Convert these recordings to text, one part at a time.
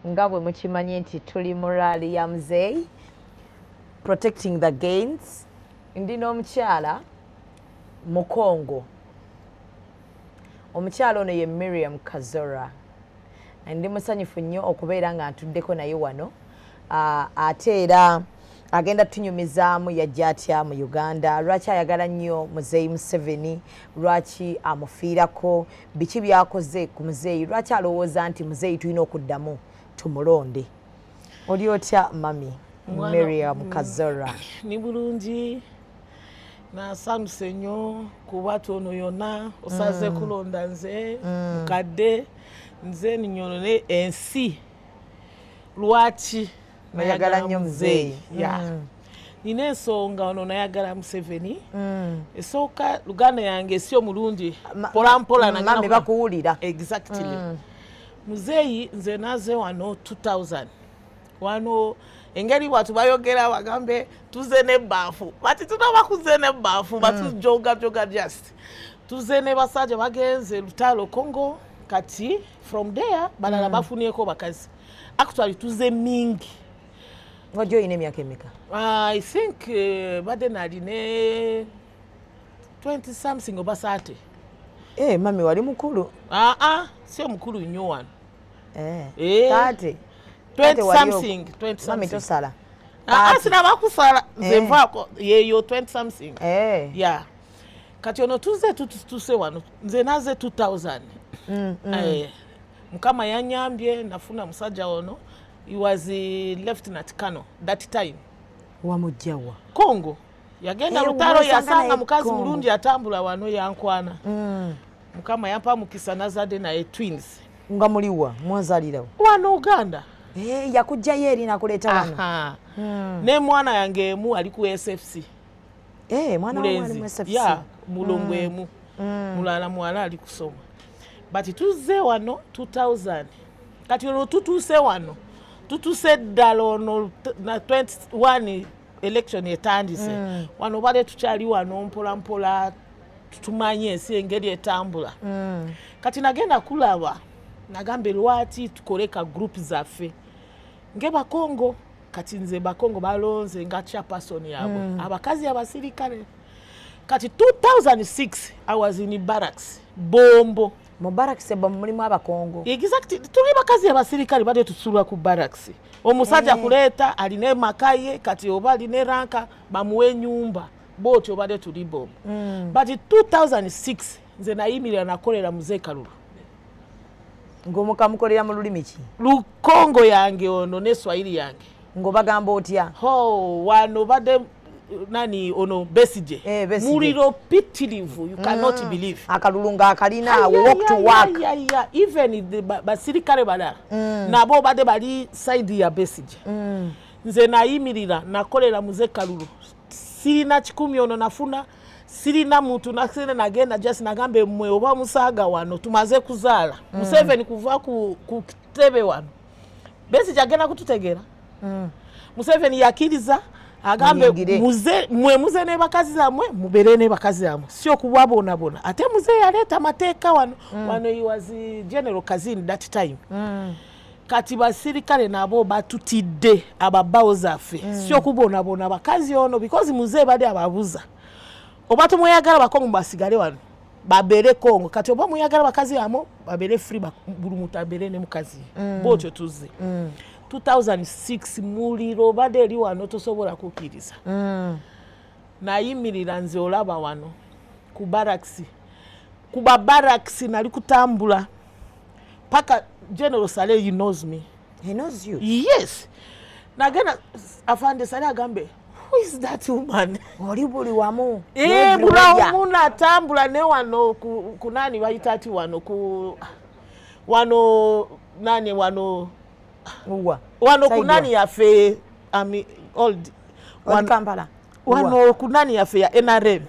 Nga bwe mukimanyi nti tuli mu rally ya Muzeeyi protecting the gains. Ndi n'omukyala Mukongo. Omukyala ono ye Miriam Kazora. Ndi musanyufu nnyo okubeera nga ntuddeko naye wano. Ate era agenda tunyumizaamu yajja atya mu Uganda, lwaki ayagala nnyo Muzeeyi Museveni, lwaki amufiirako, biki byakoze ku Muzeeyi, lwaki alowooza nti Muzeeyi tulina okuddamu tumulonde. Oli otya mami Miriam Kazora? Ni bulungi, nasanyuse nnyo kuba tono yonna osaze kulonda nze mukadde nze ninyonone ensi lwaki nayagala nnyo Muzeeyi. Nina ensonga ono nayagala Museveni. Esooka Luganda yange si omulungi mpola mpola mami bakuwulira. Exactly. Muzeeyi nze naze wano 2000 wano engeri watu bayogera bagambe tuze n'ebbaafu bati tunaba kuze n'ebbaafu batujoga just tuze ne basajja bagenze lutalo Congo kati from there balala bafuniyeko bakazi actually tuze mingi. Ng'ojja oyina emyaka emeka? I think badde nali ne 20 something oba 30. Mami wali mukulu? Si omukulu nnyo wano. 30? 20 something. Mami tosala? Sinaba kusala nze nvaako yeyo 20 something. Yeah. Kati ono tuse wano nze naze 2000. Mukama yanyambye nafuna musajja ono. He was a Lieutenant Colonel that time. Wamujjawa? Congo. Yagenda lutalo yasanga mukazi mulungi atambula wano yankwana. Mukama yampa mukisa nazadde naye twins. Nga muliwa mwazalirawo? Wano Uganda. Yakujjayo eri nakuleeta wano? Ne mwana yange emu ali ku SFC. Mwana wange ali mu SFC? Mulongo emu. Mulala mwala ali kusoma. But tuze wano 2000. Kati ono tutuse wano. Tutuse ddala ono na 21 election etandise. Wano bale tukyali wano mpola mpola tumanye ensi engeri etambula. Kati nagenda kulaba nagambe lwati tukoleka group zaffe nge Bakongo. Kati nze Bakongo balonze nga chairperson yabwe abakazi abasirikale. Kati 2006 I was in barracks Bombo. Mu barracks mulimu Abakongo? Exactly. Tuli bakazi abasirikale bade tusulwa ku barracks. Omusajja kuleeta aline makaye kati oba aline ranka bamuwe nyumba botyo bade tuli Bombo. But 2006 nze nayimirira nakolera Muzeeyi Kalulu. Ng'omukamukolera mu lulimi ki? Lukongo yange ono ne Swahili yange. Ng'obagamba otya? Wano bade ono Besigye. Muliro pitirivu, you cannot believe. Akalulu ng'akalina walk to work. Even the basirikale bala nabo bade bali side ya Besigye. Nze nayimirira nakolera Muzeeyi Kalulu. Sirina kikumi ono nafuna, sirina muntu nasene nagenda just nagambe mwe oba musaga wano tumaze kuzaala. Museveni kuva ku kitebe wano. Besigye agenda kututegera. Museveni yakiriza agambe muze ne bakazi zamwe mubere ne bakazi zamwe sio kubwabona. Ate Muzeeyi yaleta mateeka wano. Wano he was General Kazini that time. Kati basirikale nabo batutidde ababawo zaffe sio kubonabona bakazi ono because Muzeeyi bade ababuza oba tumuyagala Bakongo basigale wano babere Kongo. Kati oba muyagala bakazi amo babere free buli muntu abere ne mukazi botyo tuze. 2006 muliro bade eri wano tosobola kukiriza. Nayimirira nze olaba wano ku barracks. Kuba barracks nali kutambula paka General Saleh, he knows me. He knows you? Yes. Nagenda afande Saleh agambe, who is that woman? Oli buli wamu. Bula wamu natambula ne wano kunani bayita ati wano ku wano nani wano wano kunani yafe old wano Kampala. Wano kunani yafe ya NRM.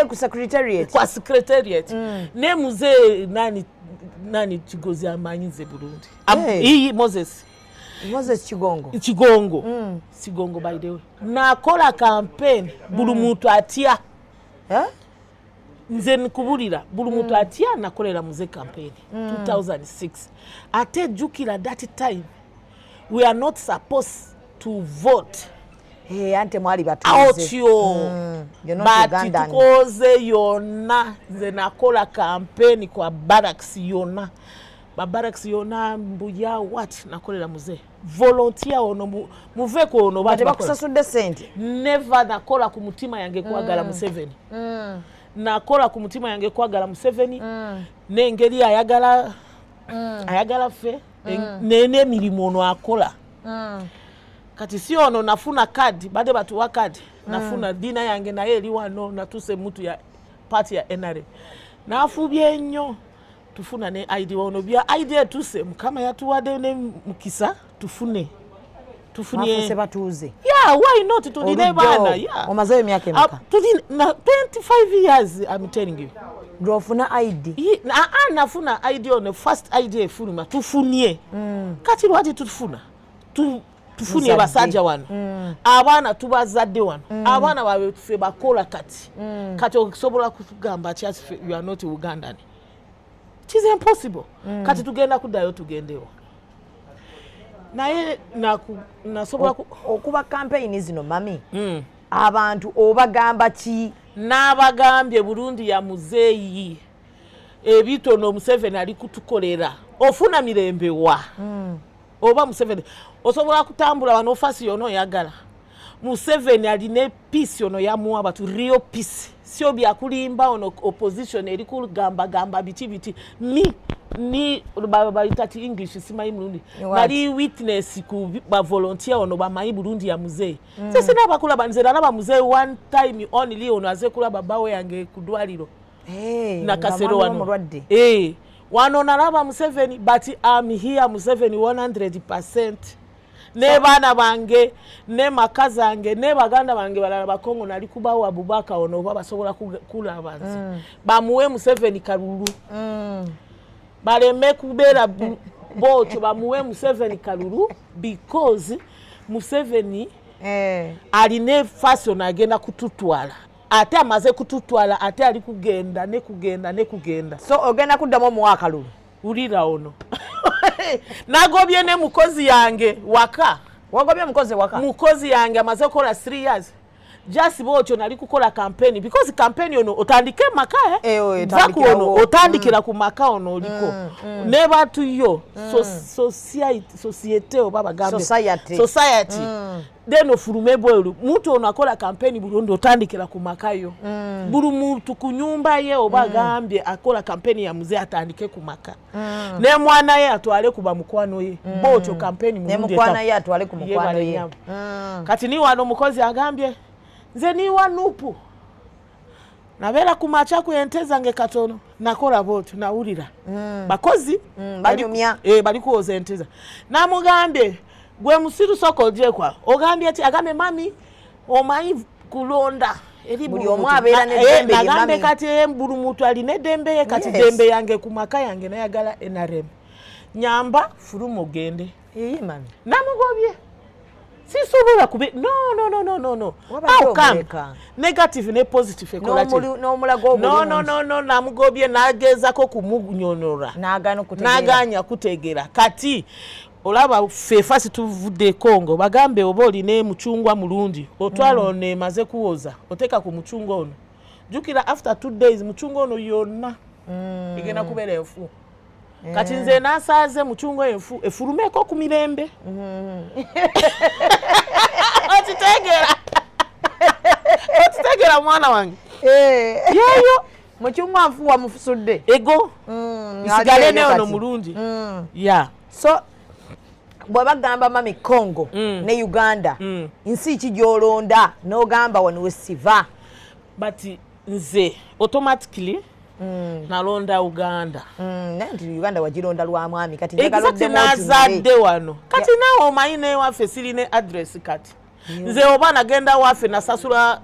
Ku secretariat. Kwa secretariat. Ne Muzeeyi nani Kigozi amanyize Burundi. Moses Kigongo. Kigongo by the way. Nakola campaign buli muntu atya. nze nkubulira buli muntu atya nakolera muze campaign 2006 ate jukira that time we are not supposed to vote ante mwali batuze otyo bati tukoze yonna nze nakola campaign kwa barracks yonna barracks yonna mbuya what nakolera muze volunteer ono muveko ono bati bakusasudde sente never nakola ku mutima yange kwagala Museveni nakola ku mutima yange kwagala Museveni n'engeri ayagala ffe nene emirimu ono akola kati si ono nafuna kadi bade batuwa kadi nafuna dina yange naye eri wano natuse mutu ya party ya NRM nafubye nnyo tufuna ne ID ono bya ID etuse mukama yatuwadde ne mukisa tufune afuse batuze why not tudine bana omaze emyaka emeka na 25 years I'm telling you drofuna ID nafuna ID on first ID efuluma tufunye kati lwati tufuna tufunye basajja wano abaana tubazadde wano abaana babe tufe bakola kati okusobola kutugamba kyasi you are not Ugandan it is impossible kati tugenda kudayo tugendewo naye nasobola okuba campaign zino mami abantu obagamba ki n'abagambye Burundi ya muzeeyi ebitono Museveni ali kutukolera ofuna mirembe wa oba Museveni osobola kutambula wano fasi yono yagala Museveni aline peace yono yamuwa abantu real peace sio bya kulimba ono opposition eri kugamba biti ni baba itati English simayi Burundi bali witness ku ba volunteer ono ba mayi Burundi ya muzeeyi sisi nabakula banzera naba muzeeyi one time only ono azekula babawe yange kudwaliro na kasero wano wano nalaba Museveni but I'm here Museveni 100% ne bana bange ne makaza ange ne baganda bange balala bakongo nali kubawa Abubaka ono basobola kula abanzi bamuwe Museveni kalulu baleme kubera boto bamuwe Museveni kalulu because Museveni aline fashion agenda kututwala ate amaze kututwala ate ali kugenda ne kugenda so ogenda kuddamu mwaka lulu ulira ono nagobye ne mukozi yange waka wagobye mukozi yange amaze kola 3 years just bocho nali kukola campaign because campaign ono otandike maka ono otandikira ku maka ono oliko ne batu yo society obaba gambe society deno furume bweru mutu ono akola campaign Burundi otandikira ku maka yo buru mutu kunyumba ye obagambye akola campaign ya muze atandike ku maka ne mwana ye atwale kuba mukwano ye bocho campaign Burundi ne mwana ye atwale ku mukwano ye kati ni wano mukozi agambye nze ni wanupu nabera kumacha kuyenteza nge katono nakola botu nawulira bakozi banyumya bali kuoza enteza namugambye gwe musiru soko jekwa ogambye ati agambe mami omayi kulonda eri buli omwabera ne dembe ye mami kati mbulu mutu ali ne dembe ye kati dembe yange kumaka yange nayagala NRM nyamba furumo gende mami namugobye sisobola kube no how come negative ne positive no mulago no namugobye nageza ko kumunyonora naganya kutegera kati olaba fefasi tuvude Kongo bagambe oboli ne muchungwa mulundi otwalo ne maze kuoza oteka ku muchungwa ono jukira after 2 days muchungwa ono yonna igena kubera efu kati nze nasaze muchungwa efurumeko ku mirembe otitegera mwana wange yeyo muchungwa mfuwa mufusudde ego isigale ne ono mulungi so bwabagamba mami Congo ne Uganda nsi kijolonda n'ogamba wano wesiva but nze automatically nalonda Uganda nanti Uganda wajironda lwa mwami kati njagalodde nazadde wano kati nawo omayine waffe siline address kati nze oba nagenda waffe nasasula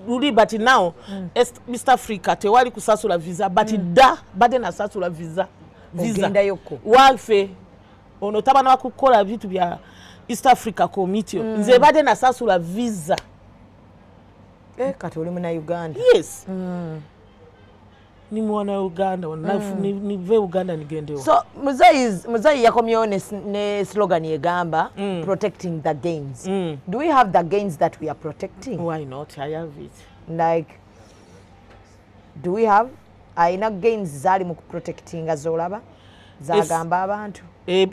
luli but now East Africa tewali kusasula visa but bade nasasula visa waffe ono tabana bakukola bitu bya East Africa Committee nze bade nasasula visa kati oli mu Uganda yes ni mwana Uganda nive Uganda nigendewa. So Muzeyi yakomyewo ne slogan yegamba protecting the gains. Do we have the gains that we are protecting? Why not? I have it. Like, do we have aina gains zali mu protecting azolaba zagamba abantu?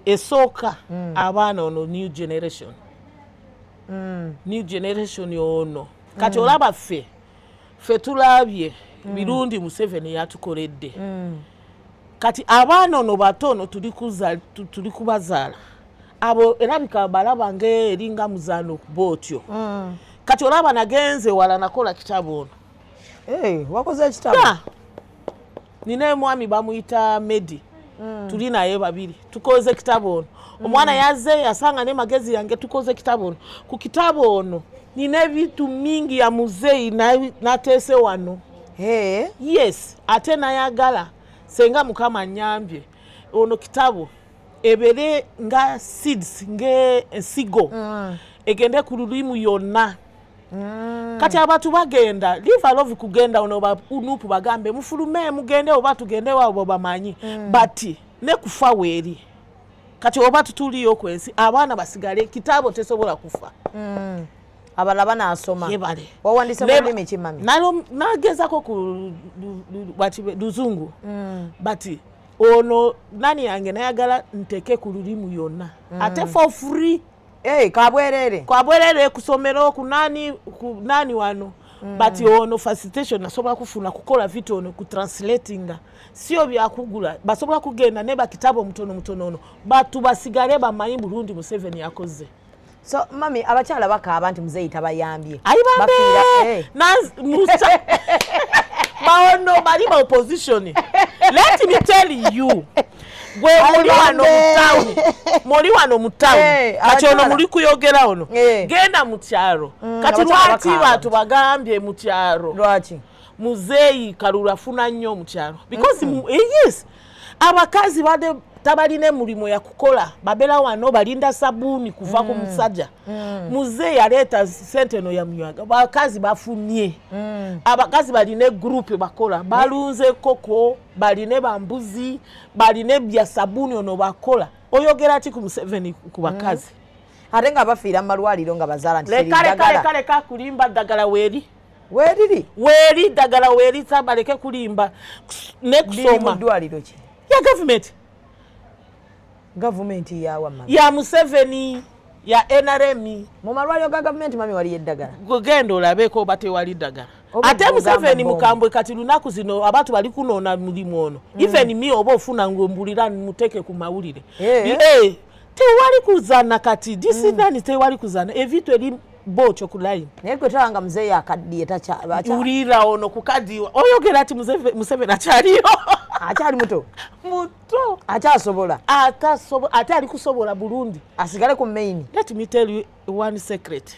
Esooka abaana ono new generation. New generation yono. Kati olaba ffe tulabye Birundi Museveni yatukoledde. Kati abaana ono batono tuli kubazaala. Abo erabika balaba ng'eringa muzaano botyo. Kati olaba nagenze wala nakola kitabo ono. Wakoze kitabo? Nina mwami bamuyita Medi. Tuli naye babiri. Tukoze kitabo ono. Omwana yazze yasanga ne magezi yange tukoze kitabo ono. Ku kitabo ono nina ebitu mingi ya Muzeyi nateese wano. Yes, ate nayagala senga Mukama nyambye ono kitabo ebere nga seeds nge ensigo egende ku lulimu yonna. Kati abantu bagenda live love kugenda ono unupu bagambe mufulume mugende oba tugende wabo bamanyi bati ne kufa weri. Kati oba tutuliyo kwensi abaana basigale kitabo tesobola kufa. Abalaba nasoma. Yebale. Wawandise mu lulimi ki mami? Nagezako ku luzungu. Bati ono nani yange nayagala nteke ku lulimu yonna. Ate for free. Kabwerere kusomero ku nani wano. Bati ono facilitation nasobola kufuna kukola vitu ono ku translatinga. Sio byakugula. Basobola kugenda neba kitabo mutono ono. Batu basigale bamanyi Burundi Museveni yakoze. So mami abakyala bakaba nti Muzeyi tabayambye. Bafira baono bali ba opposition. Let me tell you. Gwe muri wano mu town. Kati ono muri kuyogera ono. Genda mu kyaro. Kati lwaki batu bagambye mu kyaro. Lwaki? Muzeyi Kalulu funa nnyo mu kyaro. Because yes, abakazi bade tabaline mulimo ya kukola babela wano balinda sabuni kuva ku musajja. Muzeyi aleta senteno ya mnywaga bakazi bafunye. Abakazi baline group bakola balunze koko baline bambuzi baline bya sabuni ono bakola oyogera ati ku Museveni ku bakazi ate nga bafiira malwaliro nga bazala nti leka kulimba dagala weri dagala weri tabaleke kulimba ne kusoma dwaliro ki ya government yawa mami ya Museveni ya NRM mu malwaliro ga government mami wali eddagala gugenda olabeko bate wali dagala ate Museveni mukambwe kati lunaku zino abantu bali kunona mulimu ono even mi oba ofuna ngombulira muteke ku mawulire tewali kuzana kati disidani tewali kuzana evitu eri bocho ku line naye kwe tanga Muzeyi akaddiye tacha ulira ono ku kadi oyogera ati Museveni achaliyo achali muto ate ali kusobola Burundi asigale ku main. Let me tell you one secret.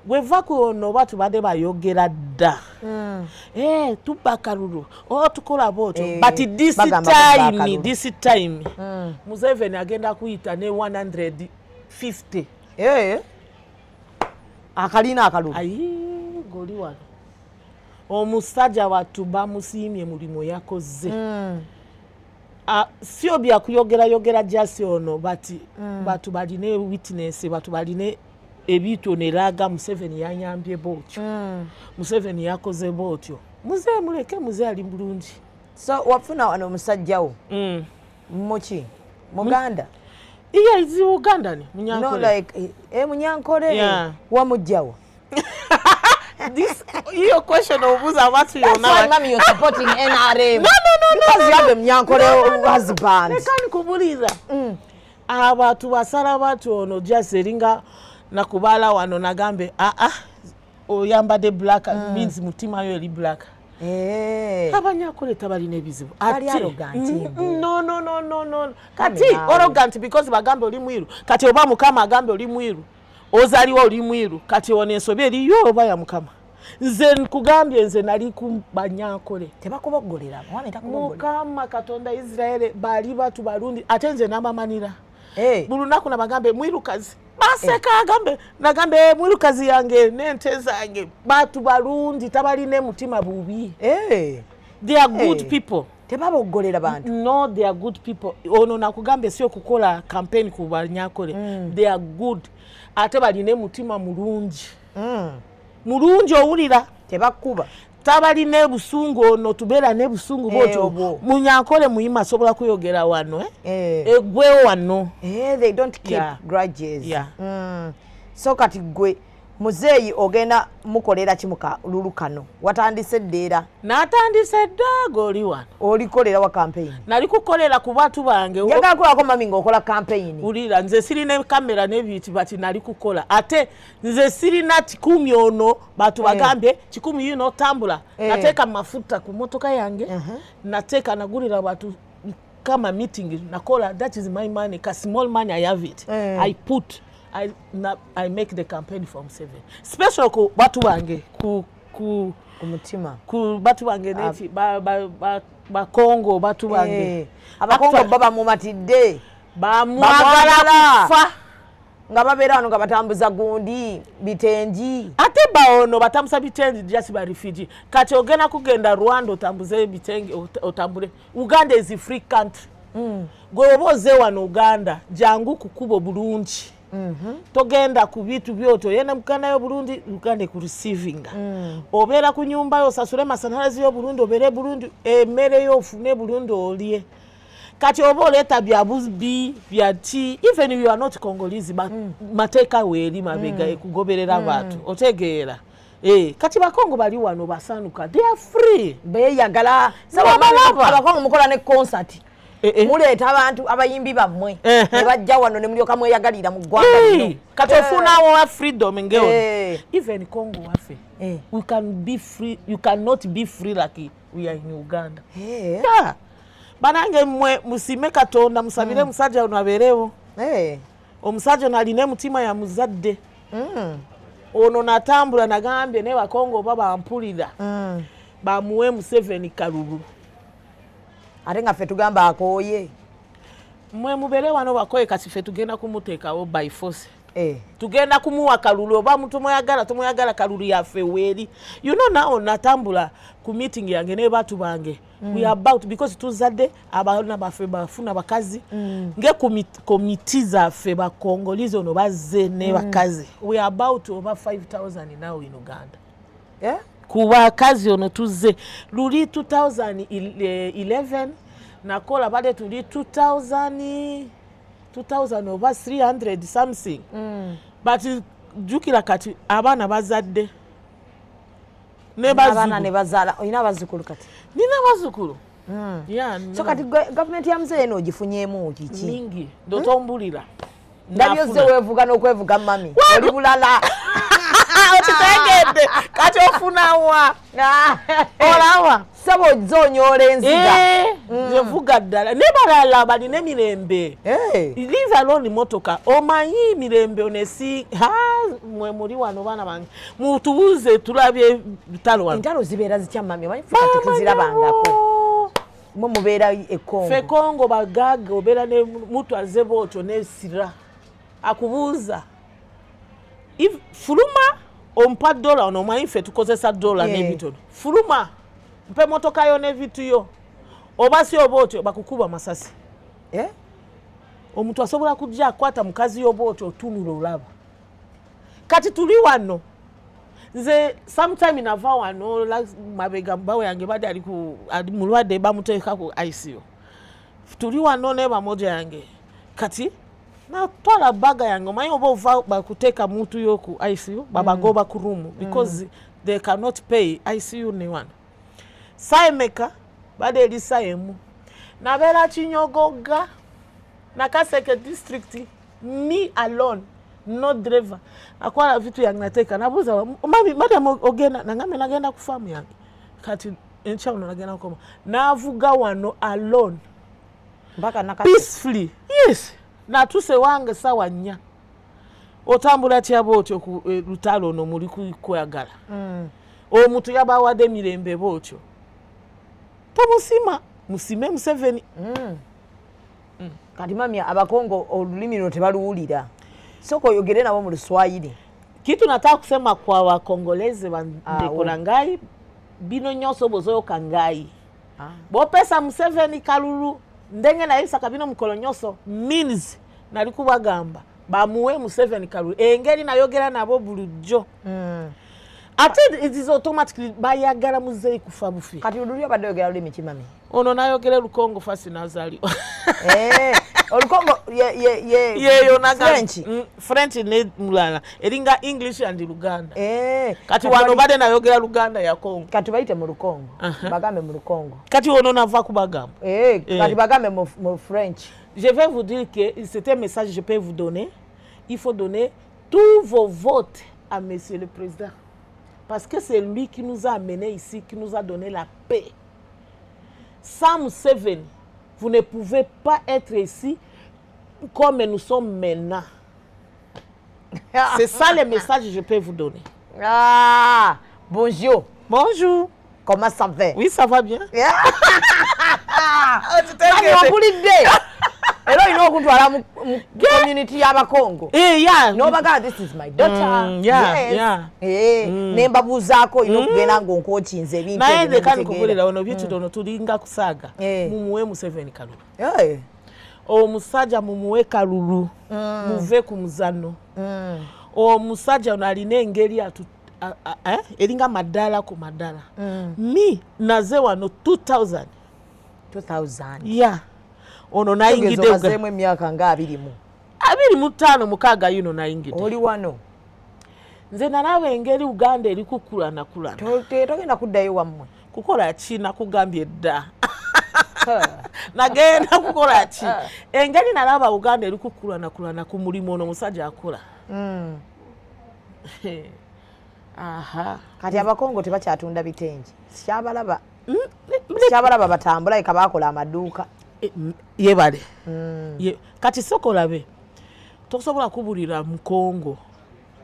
Weva kuno batu bade bayogera dda. Tuba Kalulu tukola boto but this time Museveni agenda kuyita ne 150 akalina akalulu goli wano omusajja watu bamusiimye mulimo yakoze. Sio bya kuyogera jasi ono batu baline witness batu baline ebitu neraga Museveni yanyambye botyo. Museveni yakoze botyo. Muzeyi muleke Muzeyi ali bulungi. So wafuna wano musajjawo muki Muganda izi Uganda ni Munyankole. No like Munyankole wamujjawo. This your question obuza abantu yona. That's why mami you're supporting NRM. No. Because you have a Munyankole husband. Nekani kubulira. Abantu basala abantu ono just eringa nakubala wano nagambe oyamba de black means mutima yo eri black. Abanyakole tabali nebizibu. Ali arrogant. No. Kati arrogant because bagambe oli mwiru. Kati oba Mukama agambe oli mwiru. Ozaliwa oli mwiru. Kati one ensobe eri yo oba ya Mukama. Nze nkugambye nze nali ku Banyankole. Tebakubogolera. Mukama Katonda Israel bali batu Barundi ate nze nabamanira. Bulunaku nabagambe mwirukazi. Baseka nagambe mwirukazi yange nente zange batu Barundi tabali ne mutima bubi. they are good people. Tebabogolera bantu. No, they are good people. Ono nakugambe sio kukola campaign ku Banyakole. They are good. Ate baline mutima mulungi. Mulungi owulira tebakuba. Tabaline busungu ono tubera ne busungu boto. Munyankole muyima sobola kuyogera wano egwewo wano. They don't keep grudges. So kati gwe muzeeyi ogenda mukolera kimuka lulukano watandise ddeera natandise ddago oli wano olikolera wa campaign nali kukolera ku bantu bange njagala kulako mami ng'okola campaign ulira nze sirina kamera n'ebiti bati nali kukola ate nze sirina 10 ono batu bagambye 10 yino tambula nateeka mafuta ku motoka yange nateeka nagulira batu kama meeting nakola that is my money ka small money I have it I put I make the campaign from 7 special ku batu bange ku mutima ku batu bange neti ba Kongo batu bange abakongo baba mumatidde ba mwagala kufa nga babeera wano nga batambuza gundi bitenji ate baono batambuza bitenji just ba refugee kati ogena kugenda Rwanda otambuze bitenji otambule Uganda is a free country gwe oboze wano Uganda jangu kukubo bulungi togenda ku bitu byoto yena mukana yo Burundi Uganda ku receiving obera ku nyumba yo sasule masanyalazi yo Burundi obere Burundi emere yo fune Burundi oliye kati obo leta bya buzbi bya ti even you are not Congolese mateka weri mabega kugoberera abantu otegeera kati bakongo bali wano basanuka they are free beyagala sawa abakongo mukola ne concert muleta abantu abayimbi bamwe ne bajja wano ne mulyoka mweyagalira mu gwanga lino kati ofuna wa freedom ngeo even Congo wafe we can be free you cannot be free like we are in Uganda banange mwe musime katonda musabire musajja ono aberewo omusajja naline mutima ya muzadde ono natambula nagambye ne bakongo baba mpulira bamuwe mu 7 kalulu ate nga ffe tugamba akooye mwe mubere wano bakoye kati ffe tugenda kumuteekawo by force tugenda kumuwa kalulu oba muntu tumuyagala kalulu yaffe weeri you know now natambula ku meeting yange ne batu bange we are about because tuzadde abaana baffe bafuna bakazi nge komiti zaffe bakongolizo no bazze ne bakazi we are about over 5,000 now in Uganda kuba kazi ono tuzze luli 2011 nakola bade tuli 2000 over 300 something but jukira kati abana bazadde abana ne bazala ina bazukulu kati nina bazukulu so kati government ya mzee no gifunyemu kiki mingi ndotombulira ndabyo ze wevuga n'okwevuga mami oli bulala otitegedde kati ofunawa olawa sabo zonyola enziga nvuga ddala ne balala balina emirembe leave alone motoka omanyi mirembe onesi mwe muri wano bana bange mutubuze tulabye bitalo wano entalo zibeera zitya mami omanyi fukati tuzirabangako mwe mubeera ekongo fe Kongo bagaga obeera ne mutu azebo otyo nesira akubuuza if fuluma ompa dola ono omanyi ffe tukozesa dola n'ebitono fuluma mpe motoka yo n'evitu yo oba si oba otyo bakukuba masasi omuntu asobola kujja akwata mukazi yo bwotyo otunula olaba kati tuli wano nze sometime nava wano mabega mbawe yange bade ali mulwadde bamuteeka ku ICU tuli wano ne bamoja yange kati na twala baga yange omanyi oba ova bakuteeka muntu yo ku ICU babagoba ku room because they cannot pay ICU ne wano saimeka bade eli saemu nabera Kinyogoga na Kaseke district me alone no driver akwala vitu yange nateka nabuza mami madam ogenda nangame nagenda ku farm yange kati enchauno nagenda koma navuga wano alone mpaka peacefully yes na tuse wange sawa nya otambula tyabotyo ku lutalo no muri kwagala omuntu yabawadde mirembe botyo tomusima musime mu 7 kati mami abakongo olulimi lwo tebaluwulira soko yogere nabo mu Luswahili kitu nataka kusema kwa wakongolezi bandeko ngai bino nyoso bozoyo kangai bopesa Museveni kalulu ndenge na Elisa Kabino Mukolonyoso means nali kubagamba bamuwe Museveni kalulu engeri nayogera nabo bulujjo ate it is automatically bayagala Muzeeyi kufa bufi kati ululyo badogera luli mikimami ono nayogera Lukongo fasi nazali Olukongo ye French ne mulala eringa English and Luganda kati wano bade nayogera Luganda ya Kongo kati bayite mu Lukongo bagambe mu Lukongo kati ono nava kubagamba kati bagambe mu French. Je vais vous dire que c'est un message que je peux vous donner. Il faut donner tous vos votes à Monsieur le Président. Parce que c'est lui qui nous a amenés ici, qui nous a donné la paix. Sans Museveni, vous ne pouvez pas être ici comme nous sommes maintenant. C'est ça le message que je peux vous donner. Bonjour. Bonjour. Comment ça va? Oui, ça va bien. Hello, you know kuntwala mu community y'Abakongo. Yeah. No baga, this is my daughter. Yeah. Nemba buzako inokugenda ngonkochinze bintu. Naye ndekani kukolera ono byetu dono tulinga kusaga. Mumuwe Museveni kalulu. Omusajja mumuwe kalulu. Muve ku muzano. Omusajja ono alina engeri eringa madala ku madala. Mi naze wano 2000. Yeah. Ono nayingide ugazemwe emyaka nga 25 mukaga yuno nayingide. Oli wano. Nze nalaba engeri Uganda eri kukulana. Togenda kuddayo wammwe. Kukola ki nakugambye dda. Nagenda kukola ki. Engeri nalaba Uganda eri kukulana ku mulimu ono musajja akola. Kati Abakongo tebakyatunda bitengi. Kyabalaba batambula eka bakola amaduuka. Yebale. Kati sokolabe. Tosobola kubulira mu Kongo.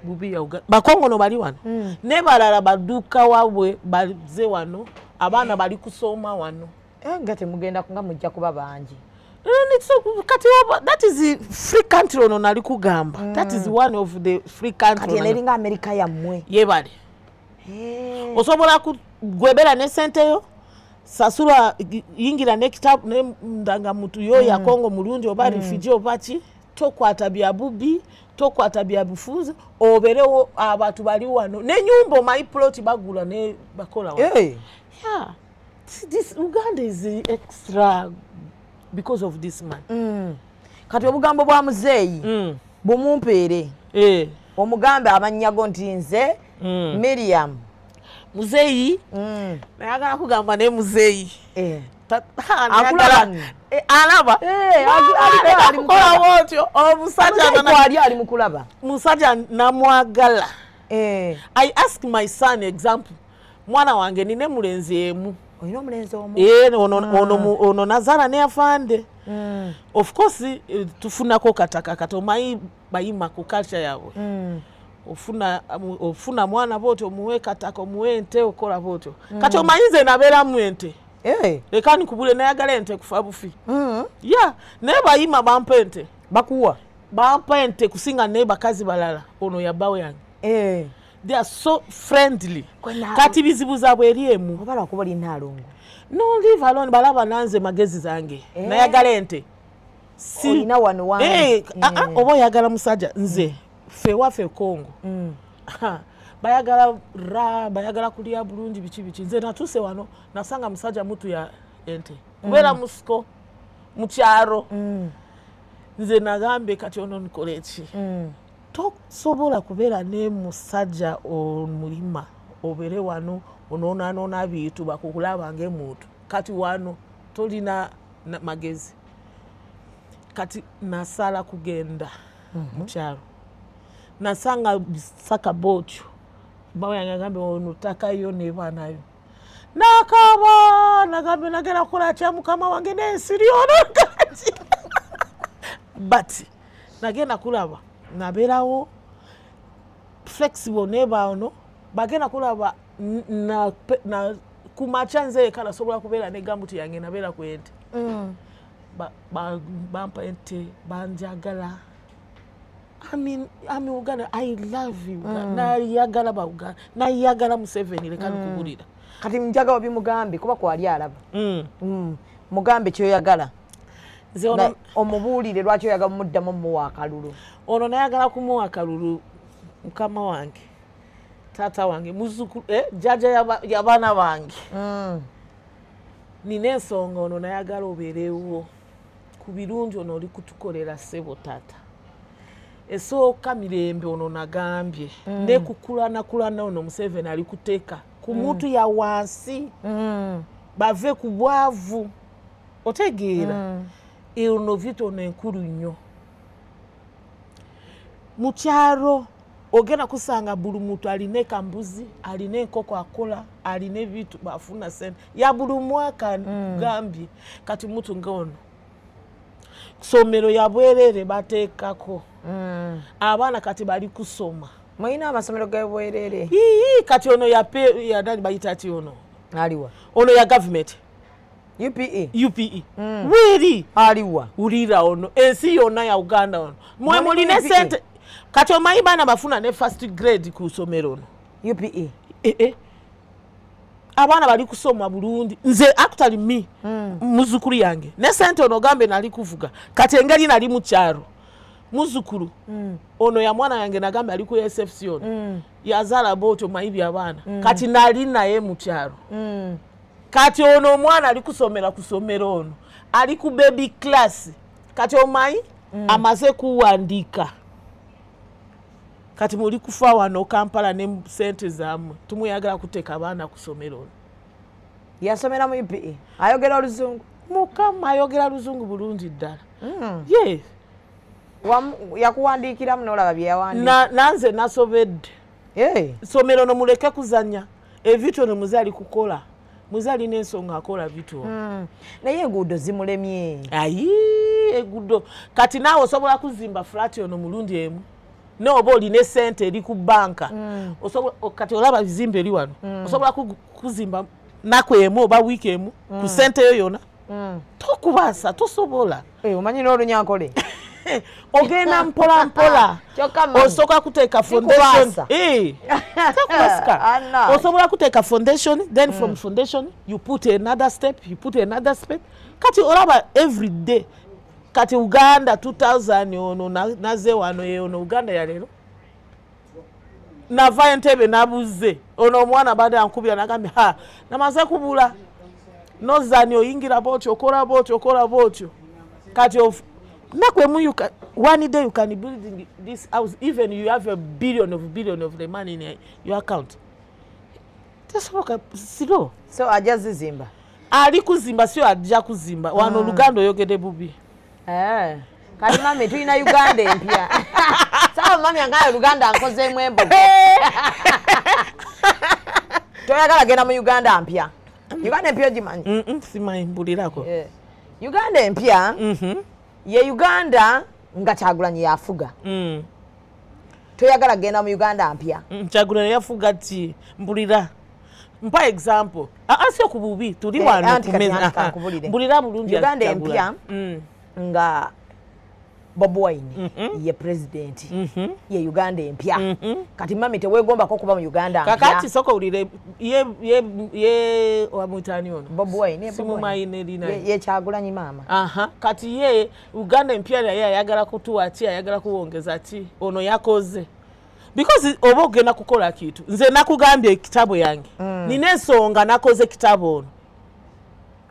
Bubi ya Uganda. Bakongo no bali wano. Ne balala baduka wabwe baze wano. Abaana bali kusoma wano. Ngate mugenda kunga mujja kuba banji. Kati that is the free country ono nali kugamba. That is one of the free country. Kati eringa America ya mmwe. Yebale. Osobola kugwebera ne sente yo. Sasura yingira ne kitabu ne ndanga mutu yo ya Kongo mulungi oba refugee obachi tokwata bya bubi tokwata bya bufuzi oberewo abatu bali wano ne nyumba my plot bagula ne bakola wano. Yeah, this Uganda is extra because of this man. Kati obugambo bwa Muzeeyi bumumpeere omugambe amanyago nti nze Miriam Muzeeyi nayagala kugamba ne Muzeeyi alaba ali mukola wotyo omusajja ali mukulaba musajja namwagala. I ask my son example mwana wange nine mulenzi emu oyina omulenzi omu ono nazala ne afande. Of course tufunako kataka katomayi bayima ku culture yawe. Ofuna mwana bote omuwe kataka omuwe ente okola bote. Kati omanyize nabera mu ente. Lekani kubule nayagala ente kufa bufi. Yeah, neba yima bampente. Bakuwa. Bampente kusinga neba kazi balala. Ono yabawe yange. They are so friendly. Kati bizibu zabwe eriemu. Obala kubali nalungu. No, leave alone balaba nanze magezi zange. Nayagala ente. Si olina wano wange. Obo yagala musajja nze. Fe Kongo. Bayagala kulia bulungi bichi nze natuse wano nasanga musajja mutu ya ente kubera musiko mukyaro. Nze nagambe kati ono nkolechi tosobola kubeera ne musajja omulima obere wano onoona bintu bakukulaba ng'emuntu kati wano tolina magezi. Kati nasala kugenda mukyaro nasanga saka bocho bawe yangambe onutaka yo neba nayo nakaba nagambe nagera kola kya mukama wange nesiriono kati but nagenda kulaba naberawo flexible neba ono bagenda kulaba na kumachanze kala sobola kubera ne gambuti yange nabera ku ente. Bampa ente banjagala. I mean Uganda, I love you. Na yagala ba Uganda. Na yagala Museveni lekani kubulira. kati njaga obimugambe kuba kwali alaba mugambe kyoyagala omubuulire lwaki oyagala muddamu muwa akalulu ono nayagala kumuwa akalulu mukama wange taata wange muzukulu jjaja y'abaana bange nina ensonga ono nayagala obeerewo ku birungi ono oli kutukolera ssebo taata esooka mirembe ono nagambye nekukulakulana ono Museveni ali kuteeka ku muntu ya wansi bave ku bwavu otegeera ono vitu ono enkulu nnyo mu kyalo ogenda kusanga buli muntu alina ekambuzi alina enkoko akola alina ebitu bafuna sente ya buli mwaka gambye kati mutu ngono kusomero ya bwerere bateekako abaana kati bali kusoma mwina amasomero ga bwerere kati ono ya dani bayita ati ono aliwa ono ya government UPE wiri aliwa ulira ono ensi yonna ya Uganda ono mwe muline sente kati omanyi baana bafuna ne first grade ku somero ono UPE abaana bali kusoma bulungi nze actually me muzukuru yange ne sente ono gambe nali kuvuga kati engeri nali mu kyaro muzukuru ono ya mwana yange nagambe ali ku SFC ono yazala boto mayibi abaana kati nali naye mu kyaro kati ono omwana ali kusomera ku somero ono ali ku baby class kati omanyi amaze kuwandika kati muli kufa wano Kampala ne sente zammwe tumuyagala kuteeka abaana ku somero ono yasomera mu UPE ayogera oluzungu mukama ayogera luzungu bulungi ddala yes yakuwandiikira munolaba bye yawandiika nanze nasobedde somero no muleke kuzanya evitu ono muze ali kukola muze alina ensonga akola vitu naye enguudo zimulemye ayi egudo kati naawe osobola kuzimba flat ono mulundi emu n'oba olina esente eri ku banka kati olaba bizimba eri wano osobola kuzimba naku emu oba wiiki emu ku sente yo yona tokubaasa tosobola omanyi n'olunyankole ogenda mpola mpola osobola kuteeka foundation osobola kuteeka foundation then from foundation you put another step kati olaba every day kati Uganda 2000 ono naze wano ono Uganda ya lero nava Entebbe nabuze ono omwana bade ankubira nagambe namaze kubula nozani oyingira botyo okola botyo kati nakwemu one day you can build this house even you have a billion of the money in your account tesoboka siro so ajazizimba ali kuzimba sio ajja kuzimba wano Luganda oyogede bubi kati mami tulina Uganda empya sawa mami angayo Luganda ankozeemu embogo toyagala genda mu Uganda mpya ogimanyi simanyi mbulirako Uganda empya ye Uganda nga Kyagulanyi yafuga toyagala genda mu Uganda mpya Kyagulanyi yafuga ti mbulira mpa example asio kububi tuli wano kumeza mbulira bulungi Uganda empya nga Bobi Wine ye president ye Uganda empya kati mami tewegombako kuba mu Uganda mpya kakati soko ulire ye wamutani ono Bobi Wine simu maine lina ye Kyagulanyi mama kati ye Uganda empya ya yagala kutuwa ati yagala kuwongeza ati ono yakoze because obo gena kukola kitu nze nakugambye ekitabo yange nina ensonga nakoze kitabo ono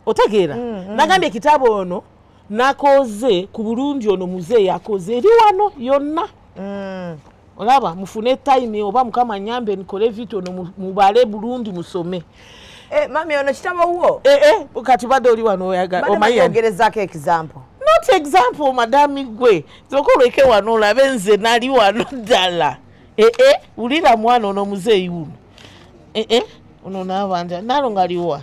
otegeera nagambye ekitabo ono nakoze ku bulungi ono muze yakoze eri wano yonna olaba mufune time oba mukama nyambe nikole vitu ono mubale bulungi musome mami ono kitabo wo kati bade oli wano omayogerezako example not example madami gwe zokoleke wano olabe nze nali wano ddala ulira mwana ono muzeeyi wuno ono nabanja nalongaliwa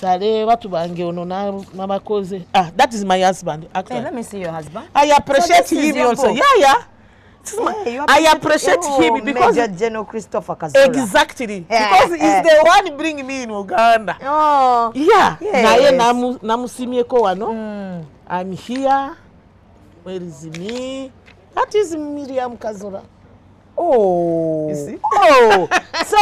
sale watu bange ono nabakoze that is my husband actually. Let me see your husband. I appreciate him also I appreciate him because Major General Christopher Kazura. Exactly because he's the one bringing me in Uganda. Naye namusimyeko wano I'm here. Where is me? That is Miriam Kazura. You see? So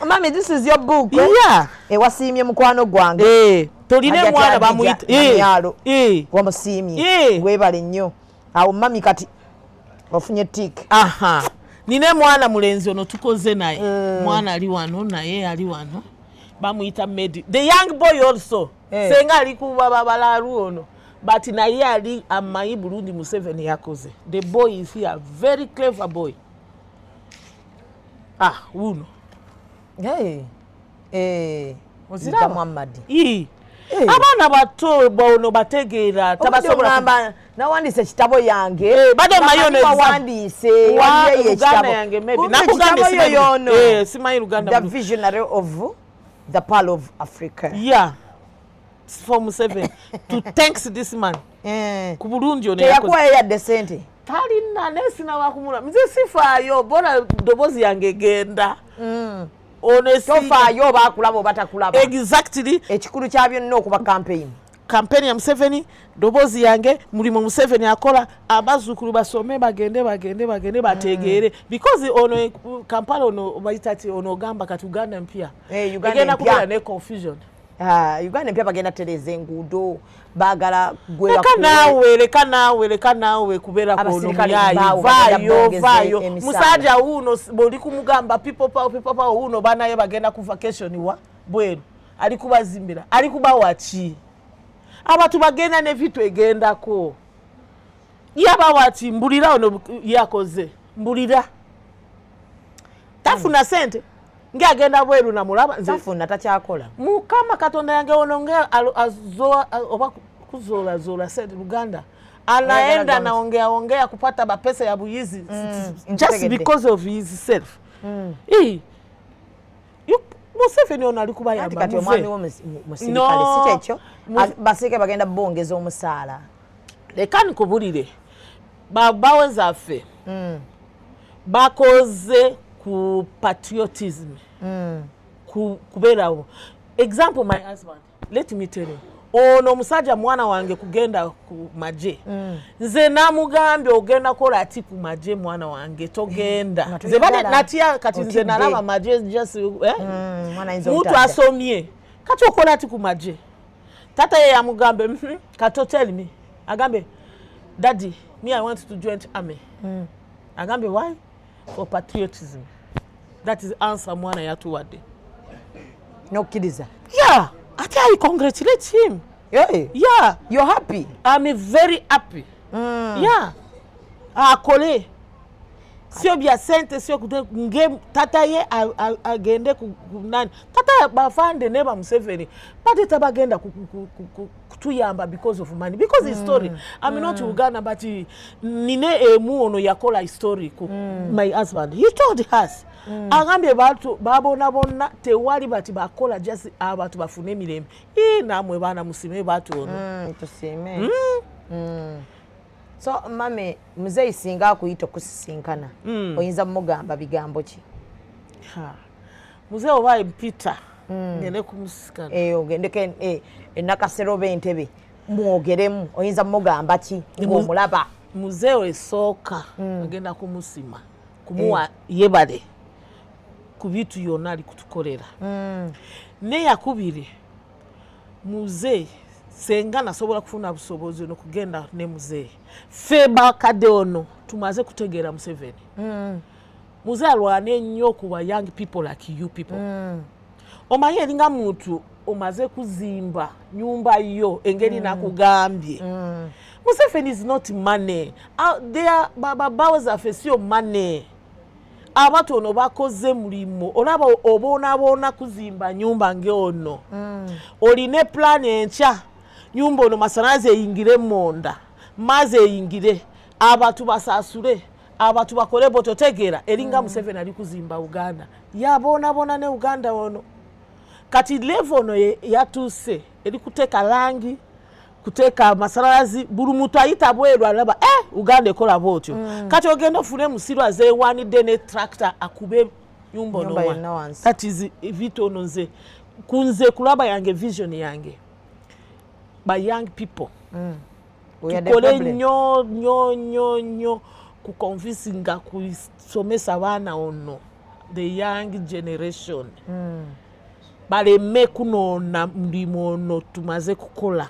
Mami, this is your book. Yeah. Wasimye mukwano gwange. Toline mwana bamuyita. Wamusimye. Webale nnyo. Awo mami kati ofunye tik. Aha. Nine mwana mulenzi ono tukoze naye. Mwana ali wano naye ali wano. Bamuyita Medi. The young boy also. Senga ali kuba babalaru ono. But naye ali amayi Burundi Museveni yakoze. The boy is here, very clever boy. Uno. Ozira Muhammad. Abana bato bono bategeera tabasobola nawandise kitabo yange bado mayone wandise waliye kitabo yange maybe nakugamba yono simanyi Luganda the visionary of the Pearl of Africa for Museveni to thanks this man ku Burundi ono yakuwa ya decent tali na nesina wakumula mze sifayo bora dobozi yange genda tofayo bakulabo batakulaba exactly ekikulu kyabyo nno okuba campaign ya Museveni dobozi yange mulimo Museveni akola abazukulu basome bagende bategeere because ono Kampala ono bayitati ono gamba katuganda mpya Uganda mpya ne confusion Uganda mpya bagenda tereza enguudo bagala gwera leka nawe kubera kono vayo musajja uno boli kumugamba people power uno banaye bagenda ku vacation wa bweru ali kubazimbira ali kubawachi abatu bagenda ne vitu egendako yabawachi mbulira ono yakoze mbulira tafuna sente ngagenda bweru na mulaba tafuna takyakola mukama katonda yange ononge azoa oba kuzola sente Luganda anaenda naongea kupata bapesa ya buyizi just because of his self Museveni ono alikuba yamba kati omwami wo musirikale sikekyo basike bagenda bongeza omusaala leka nkubulire babaweza affe bakoze ku patriotism kuberawo example my husband let me tell you ono musajja mwana wange kugenda ku maje nze namugambye ogenda kola ati ku maje mwana wange togenda nze bade natia kati nze nalaba maje just mutu asomye kati okola ati ku maje tata ye yamugambe kato tell me agambe daddy me I want to join army agambe why for patriotism that is answer mwana yatuwadde nokkiriza I congratulate him. Yeah. You're happy? I'm very happy. Yeah. Akole. Sio bya sente sio nge tata ye agende ku nani. Tata bafande neba Museveni. But tabagenda kutuyamba because of money. Because his story. I'm not Uganda but nine emu ono yakola story ku my husband. He told us. Agambye batu babona tewali bati bakola just abatu bafune mirembe namwe bana musime batu ono tusime so mame muzeyi singa akuyita kusisinkana oyinza mugamba bigambo ki muzeyi oba Peter ngene kumusikana ogendeke enakasero bentebe mwogeremu oyinza mugamba ki ng'omulaba muzeyi esooka agenda kumusima kumuwa yebale ku bitu yonna ali kutukolera ne yakubire muzeyi senga nasobola kufuna busobozi ono kugenda ne muzeyi feba kade ono tumaze kutegeera Museveni muzeyi alwane nnyo kuba young people like you people omanyi eringa muntu omaze kuzimba nyumba yo engeri nakugambye Museveni is not money babawe zaffe sio money abatu ono bakoze mulimo olaba obona kuzimba nyumba nge ono oline plan encha nyumba ono masanaze eyingire monda maze eyingire abatu basasule abatu bakole bototegera eringa Museveni ali kuzimba Uganda yabona ne Uganda ono kati level ono yatuse eri kuteka langi kuteka masalazi bulu mutu ayita bweru alaba Uganda ekola botyo kati ogenda ofune musiro azewanidde ne tractor akube nyumba no that is vitu ono nze kunze kulaba yange vision yange by young people tukole nyo ku convincinga kusomesa bana ono the young generation baleme kunoona mulimu ono tumaze kukola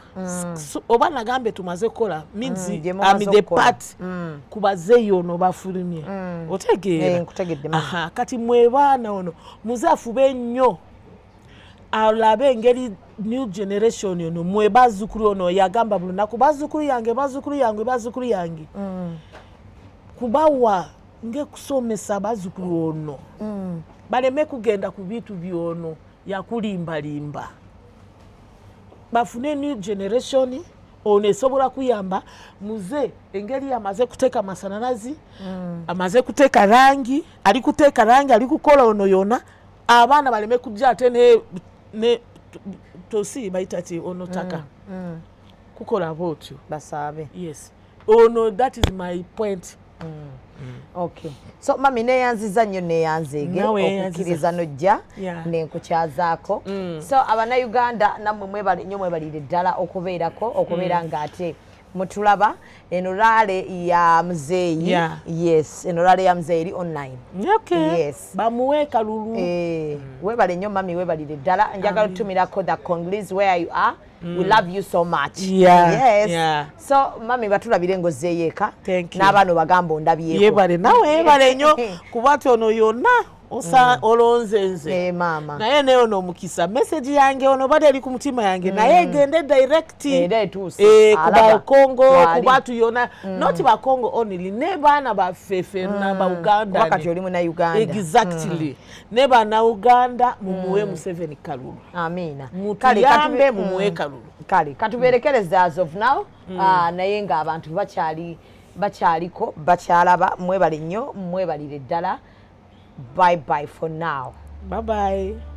oba nagambe tumaze kukola means I'm the part kubazeeyo ono bafulumye otegeera kati mwe baana ono muze afube nnyo alabe engeri new generation ono mwe bazzukulu ono yagamba buli lunaku bazzukulu yange kubawa ngekusomesa bazzukulu ono baleme kugenda ku bintu byono yakulimbalimba bafune new generation ono esobola kuyamba muze engeri amaze kuteeka masanalazi amaze kuteeka rangi ali kuteeka rangi ali kukola ono yona abaana baleme kujja ate ne tosi baitati ono taka kukola botyo basabe. Yes, ono that is my point. Okay, so mami neyanziza nnyo neyanzege okukkiriza nojja nenkukyazaako so Uganda nammwe mwebale nnyo mwebalire ddala okubeera ng'ate mutulaba eno laale ya muzeeyi yes eno laale ya muzeeyi eri online yes bamuwe kalulu webale nnyo mami webalire ddala njagala tutumirako the Congolese where you are we love you so much yes so mami batulabire ngozeeyo eka n'abaana bagamba ondabyeko yebale nawe yebale nnyo kuba ono yonna osa olonzenze mama naye ne ono mukisa message yange ono bali ali ku mutima yange naye gende direct kuba Kongo kubatu yona not ba Kongo only ne bana ba fefe na ba Uganda wakati oli muna Uganda exactly ne bana Uganda mumuwe Museveni kalulu amina kale katumbe mumuwe kalulu kale katuberekereza as of now naye nga abantu bacyaliko bakyalaba mwebale nnyo mwebalire ddala. Bye bye for now. Bye bye.